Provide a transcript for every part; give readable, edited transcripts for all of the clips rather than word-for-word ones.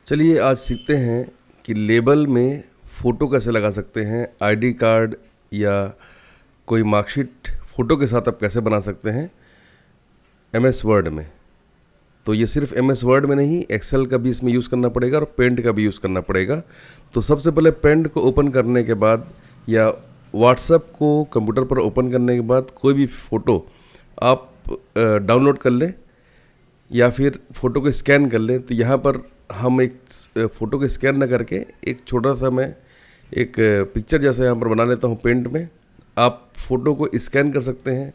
चलिए आज सीखते हैं कि लेबल में फ़ोटो कैसे लगा सकते हैं। आईडी कार्ड या कोई मार्कशीट फ़ोटो के साथ आप कैसे बना सकते हैं एमएस वर्ड में। तो ये सिर्फ एमएस वर्ड में नहीं, एक्सेल का भी इसमें यूज़ करना पड़ेगा और पेंट का भी यूज़ करना पड़ेगा। तो सबसे पहले पेंट को ओपन करने के बाद या व्हाट्सएप को कंप्यूटर पर ओपन करने के बाद कोई भी फ़ोटो आप डाउनलोड कर लें या फिर फ़ोटो को स्कैन कर लें। तो यहाँ पर हम एक फ़ोटो को स्कैन ना करके एक छोटा सा मैं एक पिक्चर जैसा यहाँ पर बना लेता हूँ पेंट में। आप फ़ोटो को स्कैन कर सकते हैं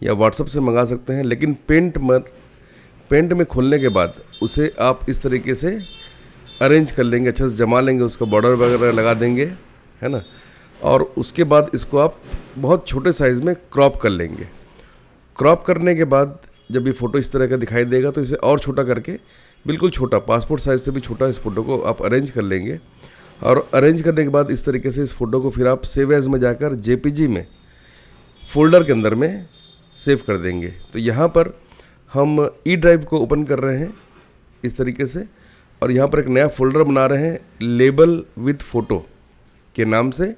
या व्हाट्सएप से मंगा सकते हैं, लेकिन पेंट में खोलने के बाद उसे आप इस तरीके से अरेंज कर लेंगे, अच्छे से जमा लेंगे, उसका बॉर्डर वगैरह लगा देंगे, है ना। और उसके बाद इसको आप बहुत छोटे साइज़ में क्रॉप कर लेंगे। क्रॉप करने के बाद जब ये फ़ोटो इस तरह का दिखाई देगा तो इसे और छोटा करके बिल्कुल छोटा, पासपोर्ट साइज़ से भी छोटा इस फ़ोटो को आप अरेंज कर लेंगे। और अरेंज करने के बाद इस तरीके से इस फ़ोटो को फिर आप सेव एज़ में जाकर जेपीजी में फ़ोल्डर के अंदर में सेव कर देंगे। तो यहाँ पर हम ई ड्राइव को ओपन कर रहे हैं इस तरीके से, और यहाँ पर एक नया फ़ोल्डर बना रहे हैं लेबल विथ फ़ोटो के नाम से।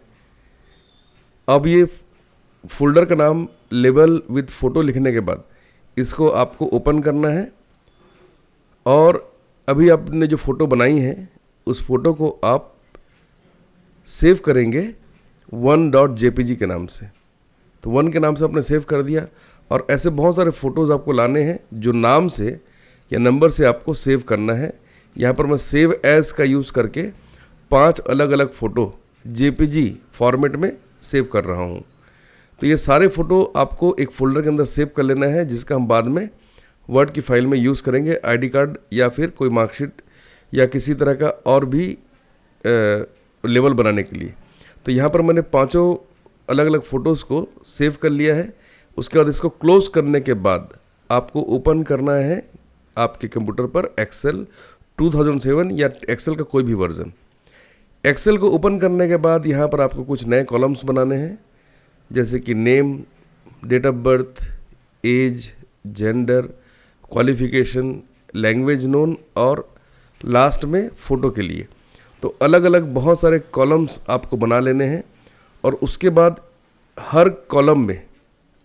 अब ये फ़ोल्डर का नाम लेबल विथ फ़ोटो लिखने के बाद इसको आपको ओपन करना है, और अभी आपने जो फ़ोटो बनाई है उस फ़ोटो को आप सेव करेंगे 1.jpg के नाम से। तो 1 के नाम से आपने सेव कर दिया, और ऐसे बहुत सारे फ़ोटोज़ आपको लाने हैं जो नाम से या नंबर से आपको सेव करना है। यहाँ पर मैं सेव एज़ का यूज़ करके 5 अलग अलग फ़ोटो जेपीजी फॉर्मेट में सेव कर रहा हूँ। तो ये सारे फ़ोटो आपको एक फ़ोल्डर के अंदर सेव कर लेना है, जिसका हम बाद में वर्ड की फ़ाइल में यूज़ करेंगे, आईडी कार्ड या फिर कोई मार्कशीट या किसी तरह का और भी लेबल बनाने के लिए। तो यहाँ पर मैंने 5 अलग अलग फ़ोटोज़ को सेव कर लिया है। उसके बाद इसको क्लोज़ करने के बाद आपको ओपन करना है आपके कंप्यूटर पर एक्सेल 2007 या एक्सेल का कोई भी वर्ज़न। एक्सेल को ओपन करने के बाद यहाँ पर आपको कुछ नए कॉलम्स बनाने हैं, जैसे कि name, date of birth, age, gender, qualification, language known और लास्ट में फ़ोटो के लिए। तो अलग अलग बहुत सारे कॉलम्स आपको बना लेने हैं, और उसके बाद हर कॉलम में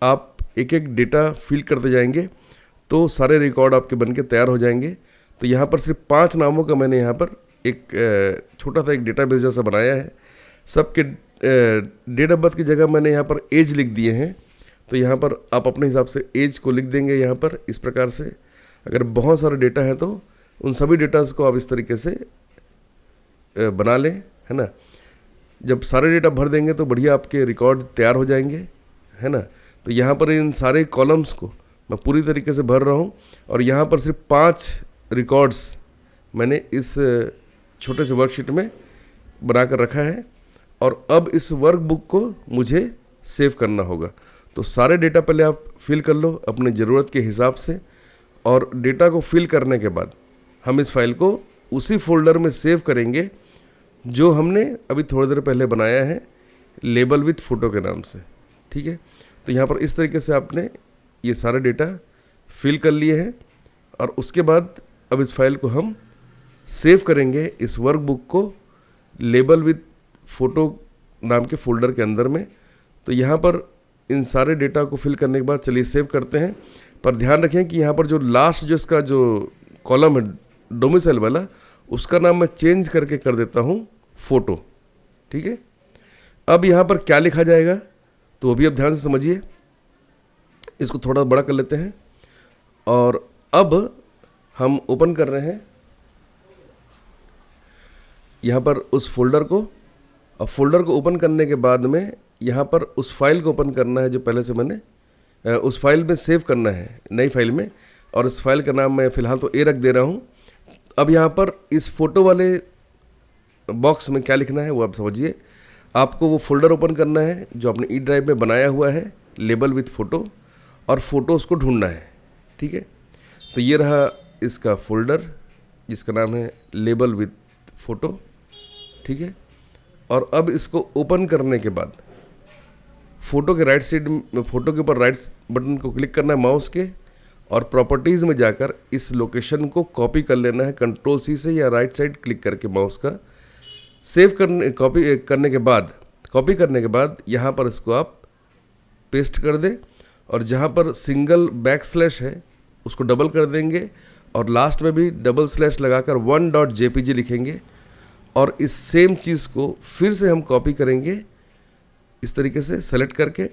आप एक एक डेटा फिल करते जाएंगे तो सारे रिकॉर्ड आपके बन के तैयार हो जाएंगे। तो यहाँ पर सिर्फ 5 नामों का मैंने यहाँ पर एक छोटा सा एक डेटाबेस जैसा बनाया है। सबके डेट ऑफ बर्थ की जगह मैंने यहाँ पर एज लिख दिए हैं। तो यहाँ पर आप अपने हिसाब से एज को लिख देंगे यहाँ पर इस प्रकार से। अगर बहुत सारा डेटा है तो उन सभी डेटास को आप इस तरीके से बना लें, है ना। जब सारे डेटा भर देंगे तो बढ़िया आपके रिकॉर्ड तैयार हो जाएंगे, है ना। तो यहाँ पर इन सारे कॉलम्स को मैं पूरी तरीके से भर रहा हूँ, और यहाँ पर सिर्फ 5 रिकॉर्ड्स मैंने इस छोटे से वर्कशीट में बना कर रखा है। और अब इस वर्कबुक को मुझे सेव करना होगा। तो सारे डेटा पहले आप फिल कर लो अपने ज़रूरत के हिसाब से, और डेटा को फिल करने के बाद हम इस फाइल को उसी फोल्डर में सेव करेंगे जो हमने अभी थोड़ी देर पहले बनाया है लेबल विथ फ़ोटो के नाम से, ठीक है। तो यहाँ पर इस तरीके से आपने ये सारे डेटा फिल कर लिए हैं, और उसके बाद अब इस फाइल को हम सेव करेंगे इस वर्कबुक को लेबल विथ फ़ोटो नाम के फ़ोल्डर के अंदर में। तो यहाँ पर इन सारे डेटा को फिल करने के बाद चलिए सेव करते हैं। पर ध्यान रखें कि यहाँ पर जो लास्ट जो इसका जो कॉलम है डोमिसाइल वाला, उसका नाम मैं चेंज करके कर देता हूँ फ़ोटो, ठीक है। अब यहाँ पर क्या लिखा जाएगा तो वो भी अब ध्यान से समझिए। इसको थोड़ा बड़ा कर लेते हैं, और अब हम ओपन कर रहे हैं यहाँ पर उस फोल्डर को। और फोल्डर को ओपन करने के बाद में यहाँ पर उस फाइल को ओपन करना है जो पहले से मैंने उस फाइल में सेव करना है नई फाइल में, और इस फाइल का नाम मैं फ़िलहाल तो ए रख दे रहा हूँ। अब यहाँ पर इस फ़ोटो वाले बॉक्स में क्या लिखना है वो आप समझिए। आपको वो फोल्डर ओपन करना है जो आपने ई ड्राइव में बनाया हुआ है लेबल विथ फ़ोटो, और फ़ोटोज़ को ढूंढना है, ठीक है। तो ये रहा इसका फ़ोल्डर जिसका नाम है लेबल विथ फ़ोटो, ठीक है। और अब इसको ओपन करने के बाद फ़ोटो के राइट साइड में, फ़ोटो के ऊपर राइट बटन को क्लिक करना है माउस के, और प्रॉपर्टीज़ में जाकर इस लोकेशन को कॉपी कर लेना है कंट्रोल सी से या राइट साइड क्लिक करके माउस का। सेव करने कॉपी करने के बाद यहाँ पर इसको आप पेस्ट कर दें और जहाँ पर सिंगल बैकस्लैश है उसको डबल कर देंगे और लास्ट में भी डबल स्लैश लगाकर 1.jpg लिखेंगे और इस सेम चीज़ को फिर से हम कॉपी करेंगे इस तरीके से सेलेक्ट करके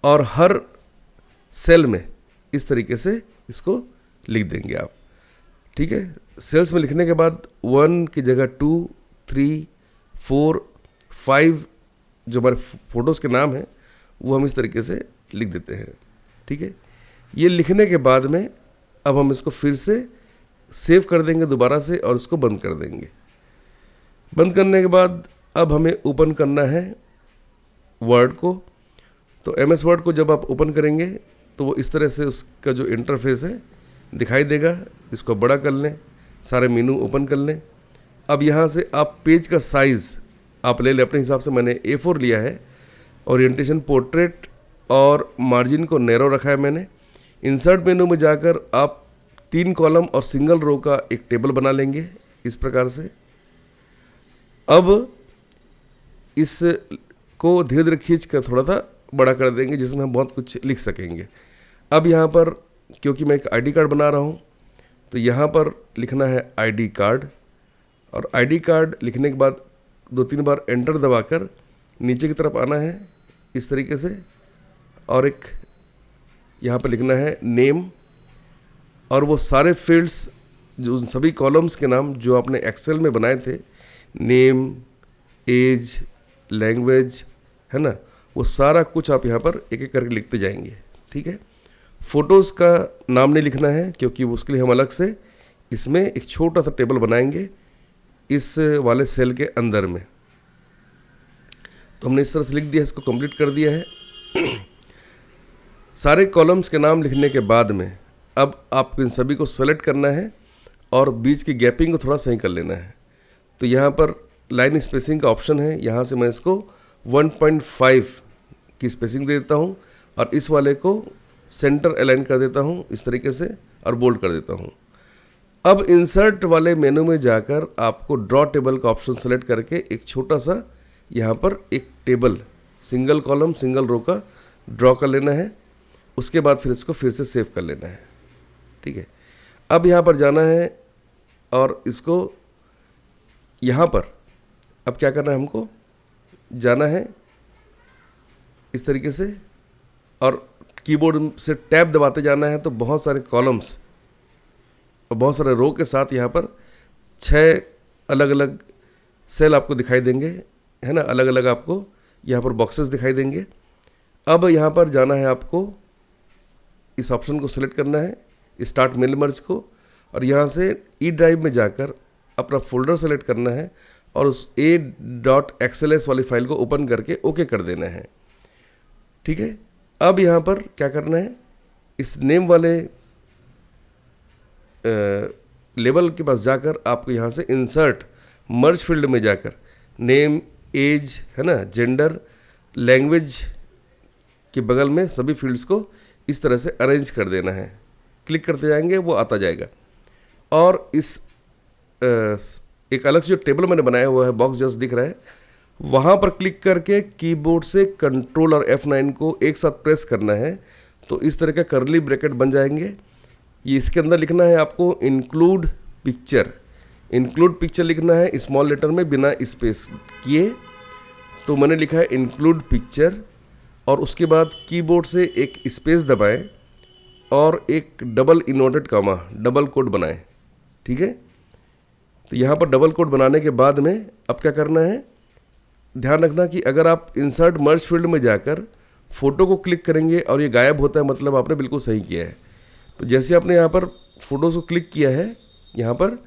और हर सेल में इस तरीके से इसको लिख देंगे आप। ठीक है, सेल्स में लिखने के बाद 1 की जगह 2, 3, 4, 5 जो हमारे फोटोज़ के नाम हैं वो हम इस तरीके से लिख देते हैं। ठीक है, ये लिखने के बाद में अब हम इसको फिर से सेव कर देंगे दोबारा से और इसको बंद कर देंगे। बंद करने के बाद अब हमें ओपन करना है वर्ड को। तो MS वर्ड को जब आप ओपन करेंगे तो वो इस तरह से उसका जो इंटरफेस है दिखाई देगा। इसको बड़ा कर लें, सारे मेनू ओपन कर लें। अब यहाँ से आप पेज का साइज़ आप ले लें अपने हिसाब से। मैंने A4 लिया है, ओरिएंटेशन पोर्ट्रेट और मार्जिन को नैरो रखा है मैंने। इंसर्ट मेनू में जाकर आप 3 कॉलम और सिंगल रो का एक टेबल बना लेंगे इस प्रकार से। अब इसको धीरे धीरे खींच कर थोड़ा सा बड़ा कर देंगे जिसमें हम बहुत कुछ लिख सकेंगे। अब यहाँ पर क्योंकि मैं एक ID कार्ड बना रहा हूँ तो यहाँ पर लिखना है ID कार्ड और ID कार्ड लिखने के बाद 2-3 बार एंटर दबाकर नीचे की तरफ आना है इस तरीके से और एक यहाँ पर लिखना है नेम और वो सारे फील्ड्स जो उन सभी कॉलम्स के नाम जो आपने एक्सेल में बनाए थे, नेम, एज, लैंग्वेज, है ना, वो सारा कुछ आप यहाँ पर एक एक करके लिखते जाएंगे। ठीक है, फ़ोटोज़ का नाम नहीं लिखना है क्योंकि उसके लिए हम अलग से इसमें एक छोटा सा टेबल बनाएंगे इस वाले सेल के अंदर में। तो हमने इस तरह से लिख दिया, इसको कंप्लीट कर दिया है। सारे कॉलम्स के नाम लिखने के बाद में अब आपको इन सभी को सेलेक्ट करना है और बीच की गैपिंग को थोड़ा सही कर लेना है। तो यहाँ पर लाइन स्पेसिंग का ऑप्शन है, यहाँ से मैं इसको 1.5 की स्पेसिंग दे देता हूँ और इस वाले को सेंटर अलाइन कर देता हूँ इस तरीके से और बोल्ड कर देता हूँ। अब इंसर्ट वाले मेनू में जाकर आपको ड्रॉ टेबल का ऑप्शन सेलेक्ट करके एक छोटा सा यहाँ पर एक table single column single row का ड्रॉ कर लेना है। उसके बाद फिर इसको फिर से सेव कर लेना है। ठीक है, अब यहाँ पर जाना है और इसको यहाँ पर अब क्या करना है, हमको जाना है इस तरीके से और कीबोर्ड से टैब दबाते जाना है। तो बहुत सारे कॉलम्स और बहुत सारे रो के साथ यहाँ पर 6 अलग अलग सेल आपको दिखाई देंगे, है ना, अलग अलग आपको यहाँ पर बॉक्सेस दिखाई देंगे। अब यहाँ पर जाना है, आपको इस ऑप्शन को सिलेक्ट करना है, स्टार्ट मेल मर्ज को, और यहाँ से ई ड्राइव में जाकर अपना फोल्डर सेलेक्ट करना है और उस a.xls वाली फाइल को ओपन करके ओके कर देना है। ठीक है, अब यहाँ पर क्या करना है, इस नेम वाले लेबल के पास जाकर आपको यहाँ से इंसर्ट मर्ज फील्ड में जाकर नेम, एज, है ना, जेंडर, लैंग्वेज के बगल में सभी फील्ड्स को इस तरह से अरेंज कर देना है। क्लिक करते जाएंगे वो आता जाएगा और इस एक अलग से जो टेबल मैंने बनाया हुआ है, बॉक्स जस्ट दिख रहा है, वहाँ पर क्लिक करके कीबोर्ड से कंट्रोल और F9 को एक साथ प्रेस करना है। तो इस तरह का कर्ली ब्रैकेट बन जाएंगे। ये इसके अंदर लिखना है आपको इंक्लूड पिक्चर। इंक्लूड पिक्चर लिखना है स्मॉल लेटर में बिना स्पेस किए। तो मैंने लिखा है इंक्लूड पिक्चर और उसके बाद कीबोर्ड से एक स्पेस दबाएं और एक double inverted comma double quote बनाएं। ठीक है, तो यहाँ पर डबल कोट बनाने के बाद में अब क्या करना है, ध्यान रखना कि अगर आप इंसर्ट मर्ज फील्ड में जाकर फ़ोटो को क्लिक करेंगे और ये गायब होता है, मतलब आपने बिल्कुल सही किया है। तो जैसे आपने यहाँ पर फ़ोटोज़ को क्लिक किया है यहाँ पर,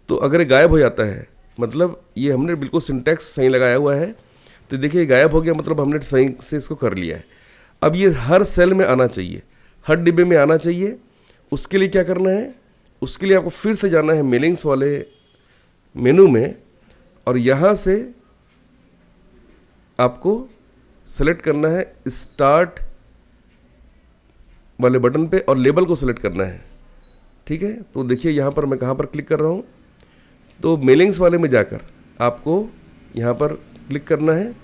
तो अगर ये गायब हो जाता है मतलब ये हमने बिल्कुल सिंटैक्स सही लगाया हुआ है। तो देखिए गायब हो गया, मतलब हमने सही से इसको कर लिया है। अब ये हर सेल में आना चाहिए, हर डिब्बे में आना चाहिए। उसके लिए क्या करना है, उसके लिए आपको फिर से जाना है मेलिंग्स वाले मेनू में और यहाँ से आपको सेलेक्ट करना है स्टार्ट वाले बटन पे और लेबल को सिलेक्ट करना है। ठीक है, तो देखिए यहाँ पर मैं कहाँ पर क्लिक कर रहा हूँ, तो मेलिंग्स वाले में जाकर आपको यहाँ पर क्लिक करना है।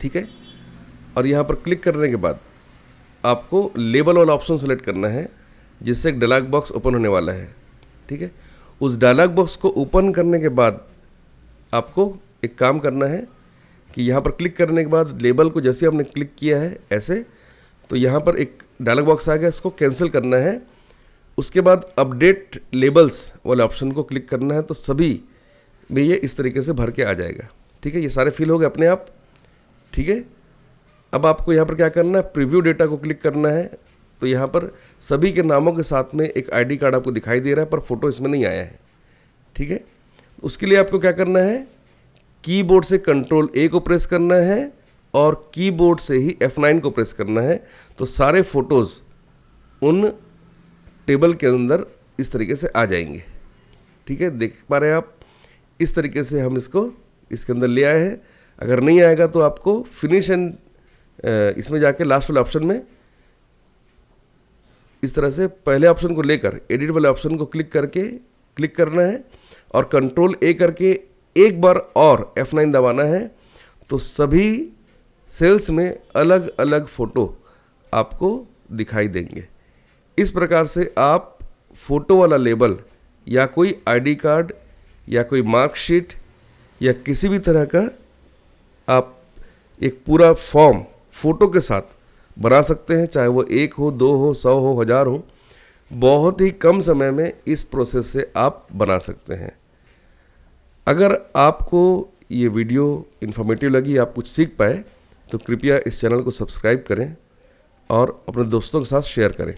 ठीक है, और यहाँ पर क्लिक करने के बाद आपको लेबल वाला ऑप्शन सेलेक्ट करना है, जिससे एक डायलॉग बॉक्स ओपन होने वाला है। ठीक है, उस डायलॉग बॉक्स को ओपन करने के बाद आपको एक काम करना है कि यहाँ पर क्लिक करने के बाद लेबल को जैसे आपने क्लिक किया है ऐसे, तो यहाँ पर एक डायलॉग बॉक्स आ गया, इसको कैंसिल करना है। उसके बाद अपडेट लेबल्स वाले ऑप्शन को क्लिक करना है, तो सभी में ये इस तरीके से भर के आ जाएगा। ठीक है, ये सारे फिल हो गए अपने आप। ठीक है, अब आपको यहाँ पर क्या करना है, प्रीव्यू डेटा को क्लिक करना है। तो यहाँ पर सभी के नामों के साथ में एक आईडी कार्ड आपको दिखाई दे रहा है, पर फोटो इसमें नहीं आया है। ठीक है, उसके लिए आपको क्या करना है, कीबोर्ड से कंट्रोल A को प्रेस करना है और कीबोर्ड से ही F9 को प्रेस करना है। तो सारे फोटोज़ उन टेबल के अंदर इस तरीके से आ जाएंगे। ठीक है, देख पा रहे हैं आप, इस तरीके से हम इसको इसके अंदर ले आए हैं। अगर नहीं आएगा तो आपको फिनिश एंड इसमें जाके लास्ट वाले ऑप्शन में इस तरह से पहले ऑप्शन को लेकर एडिट वाले ऑप्शन को क्लिक करना है और कंट्रोल A करके एक बार और F9 दबाना है। तो सभी सेल्स में अलग अलग फ़ोटो आपको दिखाई देंगे। इस प्रकार से आप फ़ोटो वाला लेबल या कोई आईडी कार्ड या कोई मार्कशीट या किसी भी तरह का आप एक पूरा फॉर्म फ़ोटो के साथ बना सकते हैं, चाहे वो 1 हो, 2 हो, 100 हो, 1000 हो। बहुत ही कम समय में इस प्रोसेस से आप बना सकते हैं। अगर आपको ये वीडियो इन्फॉर्मेटिव लगी, आप कुछ सीख पाए, तो कृपया इस चैनल को सब्सक्राइब करें और अपने दोस्तों के साथ शेयर करें।